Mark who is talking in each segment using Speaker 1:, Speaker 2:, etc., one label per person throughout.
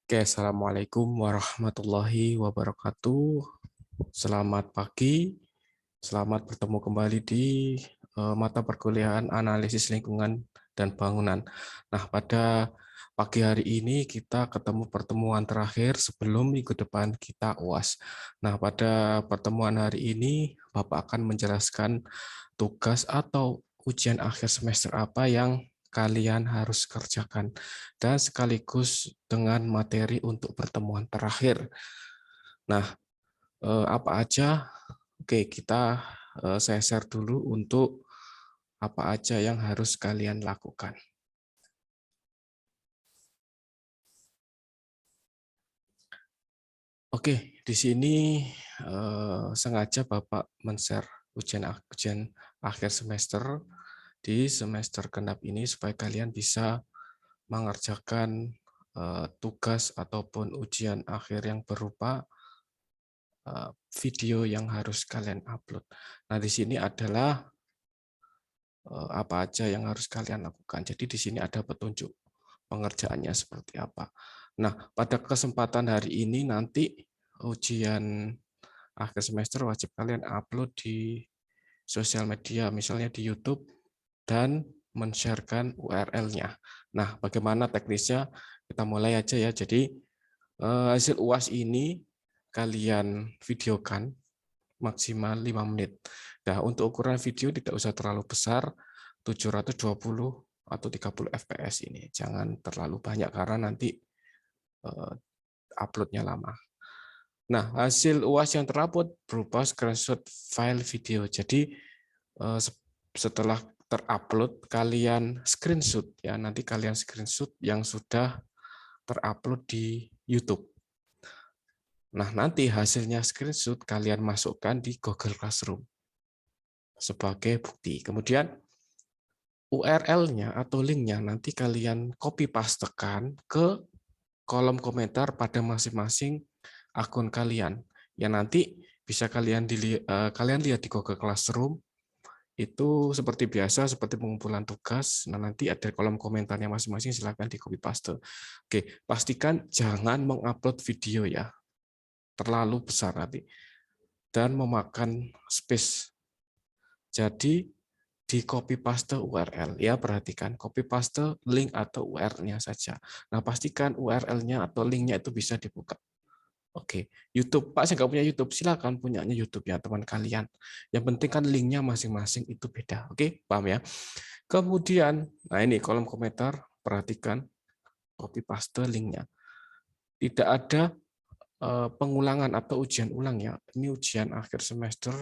Speaker 1: Oke, Assalamualaikum warahmatullahi wabarakatuh. Selamat pagi, selamat bertemu kembali di mata perkuliahan analisis lingkungan dan bangunan. Nah, pada pagi hari ini kita ketemu pertemuan terakhir sebelum minggu depan kita UAS. Nah, pada pertemuan hari ini Bapak akan menjelaskan tugas atau ujian akhir semester apa yang kalian harus kerjakan, dan sekaligus dengan materi untuk pertemuan terakhir. Nah, apa aja? Oke, saya share dulu untuk apa aja yang harus kalian lakukan. Oke, di sini sengaja Bapak men-share ujian akhir semester di semester genap ini supaya kalian bisa mengerjakan tugas ataupun ujian akhir yang berupa video yang harus kalian upload. Nah, di sini adalah apa aja yang harus kalian lakukan. Jadi di sini ada petunjuk pengerjaannya seperti apa. Nah, pada kesempatan hari ini nanti ujian akhir semester wajib kalian upload di sosial media, misalnya di YouTube, dan men-sharekan URL-nya. Nah, bagaimana teknisnya? Kita mulai aja ya. Jadi, hasil UAS ini kalian videokan maksimal 5 menit. Nah, untuk ukuran video tidak usah terlalu besar, 720 atau 30 fps ini. Jangan terlalu banyak karena nanti uploadnya lama. Nah, hasil UAS yang terupload berupa screenshot file video. Jadi setelah terupload, kalian screenshot ya. Nanti kalian screenshot yang sudah terupload di YouTube. Nah, nanti hasilnya screenshot kalian masukkan di Google Classroom sebagai bukti. Kemudian URL-nya atau link-nya nanti kalian copy pastekan ke kolom komentar pada masing-masing akun kalian. Yang nanti bisa kalian lihat di Google Classroom itu seperti biasa, seperti pengumpulan tugas. Nah, nanti ada kolom komentarnya masing-masing, silakan di copy paste. Oke, pastikan jangan mengupload video ya, terlalu besar nanti dan memakan space. Jadi di copy paste URL ya, perhatikan copy paste link atau URL-nya saja. Nah, pastikan URL-nya atau link-nya itu bisa dibuka. Oke, YouTube. Pak, saya nggak punya YouTube. Silakan punyanya YouTube ya, teman kalian. Yang penting kan linknya masing-masing itu beda. Oke, paham ya? Kemudian, nah ini kolom komentar, perhatikan copy paste linknya. Tidak ada pengulangan atau ujian ulang ya. Ini ujian akhir semester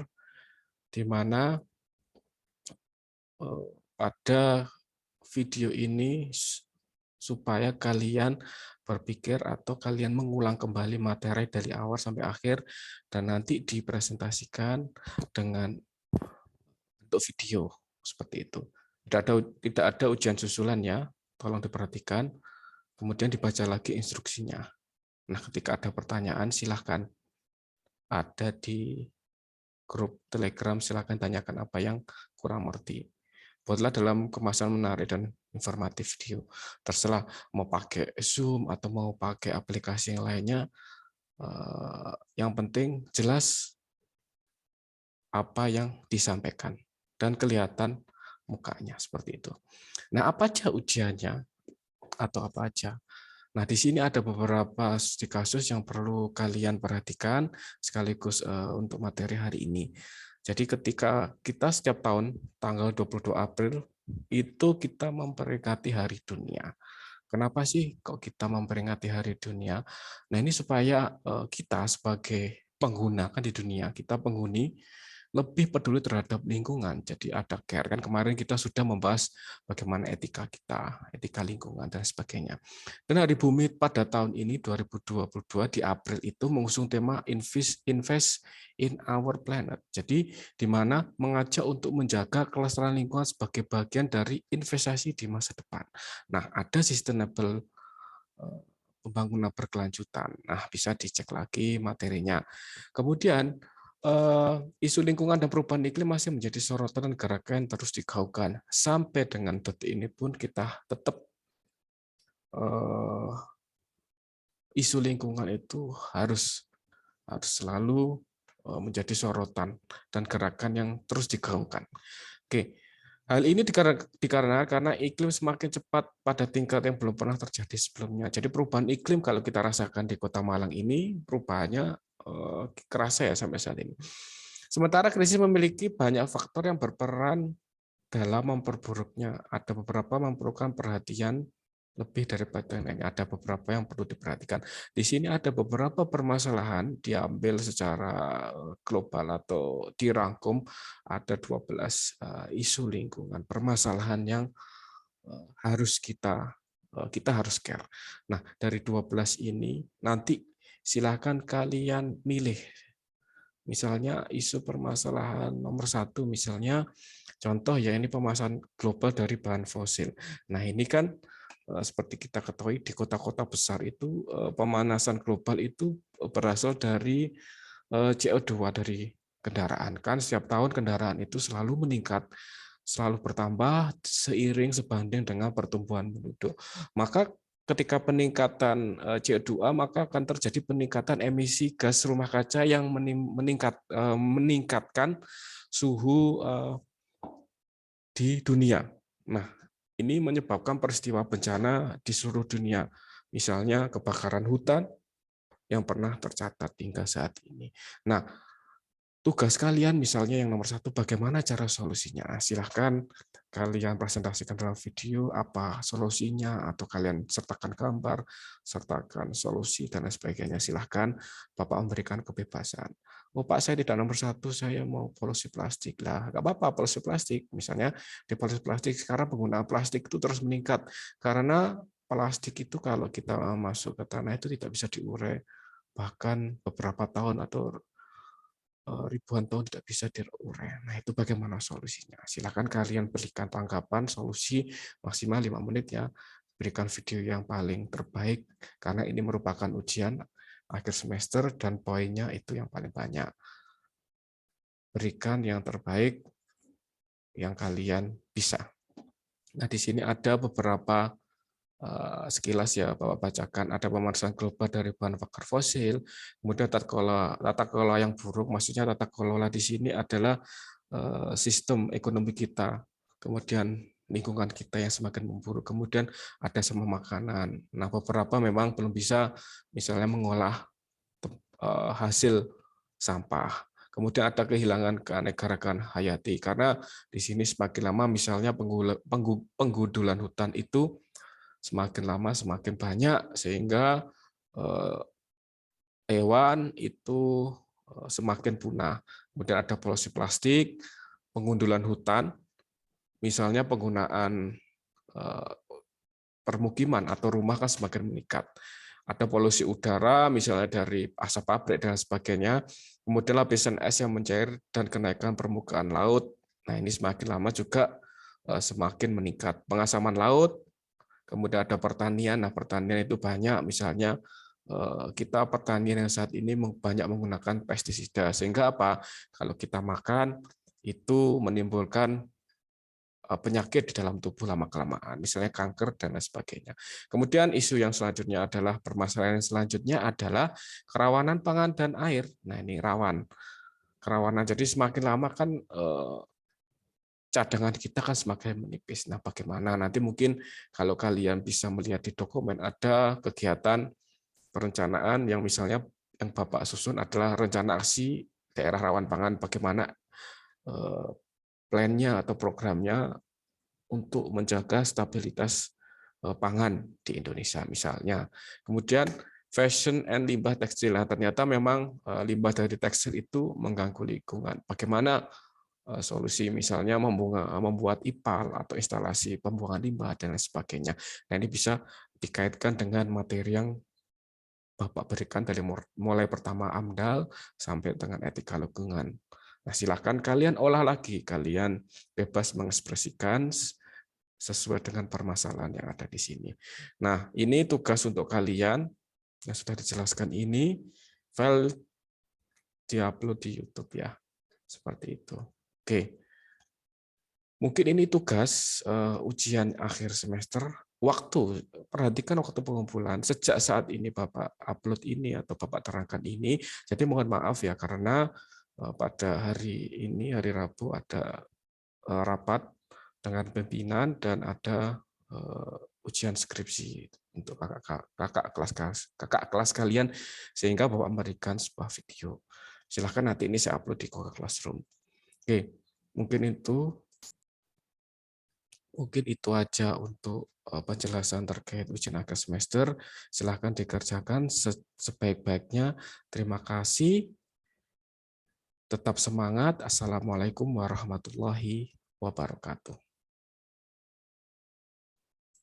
Speaker 1: di mana pada video ini supaya kalian berpikir atau kalian mengulang kembali materi dari awal sampai akhir dan nanti dipresentasikan dengan bentuk video seperti itu. Tidak ada ujian susulan ya, tolong diperhatikan. Kemudian dibaca lagi instruksinya. Nah, ketika ada pertanyaan silahkan ada di grup Telegram, silahkan tanyakan apa yang kurang mengerti. Buatlah dalam kemasan menarik dan informatif video. Terserah mau pakai Zoom atau mau pakai aplikasi yang lainnya, yang penting jelas apa yang disampaikan dan kelihatan mukanya seperti itu. Nah, apa aja ujiannya atau apa aja? Nah, di sini ada beberapa studi kasus yang perlu kalian perhatikan sekaligus untuk materi hari ini. Jadi ketika kita setiap tahun tanggal 22 April itu kita memperingati Hari Dunia. Kenapa sih kok kita memperingati Hari Dunia? Nah, ini supaya kita sebagai pengguna kan di dunia, kita penghuni lebih peduli terhadap lingkungan. Jadi ada care. Kan kemarin kita sudah membahas bagaimana etika kita, etika lingkungan dan sebagainya. Dan Hari Bumi pada tahun ini 2022 di April itu mengusung tema Invest in Our Planet. Jadi di mana mengajak untuk menjaga kelestarian lingkungan sebagai bagian dari investasi di masa depan. Nah, ada sustainable pembangunan berkelanjutan. Nah, bisa dicek lagi materinya. Kemudian isu lingkungan dan perubahan iklim masih menjadi sorotan dan gerakan yang terus digaungkan. Sampai dengan detik ini pun kita tetap isu lingkungan itu harus selalu menjadi sorotan dan gerakan yang terus digaungkan. Oke, hal ini dikarenakan karena iklim semakin cepat pada tingkat yang belum pernah terjadi sebelumnya. Jadi perubahan iklim kalau kita rasakan di Kota Malang ini, perubahannya kerasa ya sampai saat ini. Sementara krisis memiliki banyak faktor yang berperan dalam memperburuknya. Ada beberapa memerlukan perhatian lebih daripada yang lain. Ada beberapa yang perlu diperhatikan. Di sini ada beberapa permasalahan diambil secara global atau dirangkum. Ada 12 isu lingkungan, permasalahan yang harus kita harus care. Nah, dari 12 ini nanti silakan kalian milih. Misalnya isu permasalahan nomor 1, misalnya contoh ya ini pemasaran global dari bahan fosil. Nah ini kan seperti kita ketahui di kota-kota besar itu pemanasan global itu berasal dari CO2 dari kendaraan. Kan setiap tahun kendaraan itu selalu meningkat, selalu bertambah seiring sebanding dengan pertumbuhan penduduk. Maka ketika peningkatan CO2 maka akan terjadi peningkatan emisi gas rumah kaca yang meningkatkan suhu di dunia. Nah, ini menyebabkan peristiwa bencana di seluruh dunia. Misalnya kebakaran hutan yang pernah tercatat hingga saat ini. Nah, tugas kalian misalnya yang nomor 1, bagaimana cara solusinya? Silahkan kalian presentasikan dalam video apa solusinya, atau kalian sertakan gambar, sertakan solusi, dan lain sebagainya. Silahkan Bapak memberikan kebebasan. Oh Pak, saya tidak nomor 1, saya mau polusi plastik. Lah, nggak apa-apa polusi plastik. Misalnya di polusi plastik, sekarang penggunaan plastik itu terus meningkat. Karena plastik itu kalau kita masuk ke tanah itu tidak bisa diurai. Bahkan beberapa tahun atau ribuan tahun tidak bisa diurai. Nah, itu bagaimana solusinya? Silakan kalian berikan tanggapan, solusi maksimal 5 menit ya. Berikan video yang paling terbaik karena ini merupakan ujian akhir semester dan poinnya itu yang paling banyak. Berikan yang terbaik yang kalian bisa. Nah, di sini ada beberapa sekilas ya Bapak bacakan. Ada pemanasan global dari bahan bakar fosil, kemudian tata kelola yang buruk, maksudnya tata kelola di sini adalah sistem ekonomi kita, kemudian lingkungan kita yang semakin memburuk, kemudian ada sama makanan. Nah, beberapa memang belum bisa misalnya mengolah hasil sampah. Kemudian ada kehilangan keanekaragaman hayati karena di sini semakin lama misalnya penggundulan hutan itu semakin lama semakin banyak sehingga hewan itu semakin punah. Kemudian ada polusi plastik, pengundulan hutan, misalnya penggunaan permukiman atau rumah kan semakin meningkat. Ada polusi udara, misalnya dari asap pabrik dan sebagainya. Kemudian lapisan es yang mencair dan kenaikan permukaan laut. Nah ini semakin lama juga semakin meningkat. Pengasaman laut, kemudian ada pertanian. Nah pertanian itu banyak, misalnya kita pertanian yang saat ini banyak menggunakan pestisida. Sehingga apa? Kalau kita makan itu menimbulkan penyakit di dalam tubuh lama-kelamaan, misalnya kanker dan lain sebagainya. Kemudian isu yang selanjutnya adalah permasalahan yang selanjutnya adalah kerawanan pangan dan air. Nah ini rawan, kerawanan. Jadi semakin lama kan cadangan kita kan semakin menipis. Nah bagaimana? Nanti mungkin kalau kalian bisa melihat di dokumen ada kegiatan perencanaan yang misalnya yang Bapak susun adalah rencana aksi daerah rawan pangan. Bagaimana plannya atau programnya untuk menjaga stabilitas pangan di Indonesia misalnya. Kemudian fashion and limbah tekstil. Nah, ternyata memang limbah dari tekstil itu mengganggu lingkungan. Bagaimana solusi misalnya membuat IPAL atau instalasi pembuangan limbah dan lain sebagainya. Nah, ini bisa dikaitkan dengan materi yang Bapak berikan dari mulai pertama AMDAL sampai dengan etika lingkungan. Nah, silakan kalian olah lagi, kalian bebas mengekspresikan sesuai dengan permasalahan yang ada di sini. Nah, ini tugas untuk kalian yang sudah dijelaskan ini, file diupload di YouTube ya. Seperti itu. Oke. Mungkin ini tugas ujian akhir semester waktu, perhatikan waktu pengumpulan. Sejak saat ini Bapak upload ini atau Bapak terangkan ini, jadi mohon maaf ya karena pada hari ini, hari Rabu ada rapat dengan pimpinan dan ada ujian skripsi untuk kakak kelas kalian, sehingga Bapak memberikan sebuah video. Silahkan nanti ini saya upload di Google Classroom. Oke, mungkin itu aja untuk penjelasan terkait ujian akhir semester. Silahkan dikerjakan sebaik-baiknya. Terima kasih. Tetap semangat. Assalamualaikum warahmatullahi wabarakatuh.